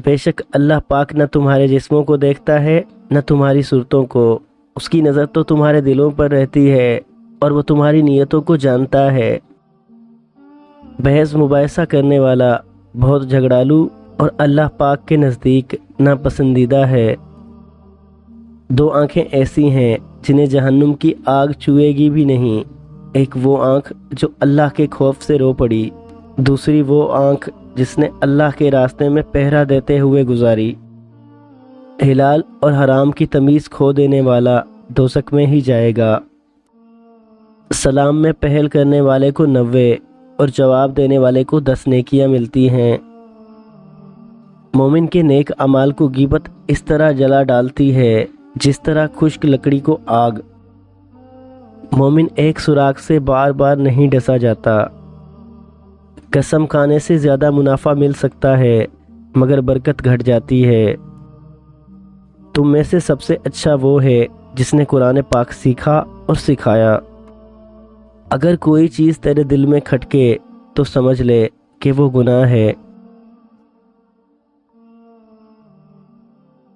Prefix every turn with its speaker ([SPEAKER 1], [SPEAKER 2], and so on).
[SPEAKER 1] بے شک اللہ پاک نہ تمہارے جسموں کو دیکھتا ہے نہ تمہاری صورتوں کو، اس کی نظر تو تمہارے دلوں پر رہتی ہے اور وہ تمہاری نیتوں کو جانتا ہے۔ بحث مباحثہ کرنے والا بہت جھگڑالو اور اللہ پاک کے نزدیک ناپسندیدہ ہے۔ دو آنکھیں ایسی ہیں جنہیں جہنم کی آگ چھوئے گی بھی نہیں، ایک وہ آنکھ جو اللہ کے خوف سے رو پڑی، دوسری وہ آنکھ جس نے اللہ کے راستے میں پہرا دیتے ہوئے گزاری۔ حلال اور حرام کی تمیز کھو دینے والا دوزخ میں ہی جائے گا۔ سلام میں پہل کرنے والے کو 90 اور جواب دینے والے کو 10 نیکیاں ملتی ہیں۔ مومن کے نیک اعمال کو غیبت اس طرح جلا ڈالتی ہے جس طرح خشک لکڑی کو آگ۔ مومن ایک سوراخ سے بار بار نہیں ڈسا جاتا۔ قسم کھانے سے زیادہ منافع مل سکتا ہے مگر برکت گھٹ جاتی ہے۔ تم میں سے سب سے اچھا وہ ہے جس نے قرآن پاک سیکھا اور سکھایا۔ اگر کوئی چیز تیرے دل میں کھٹکے تو سمجھ لے کہ وہ گناہ ہے۔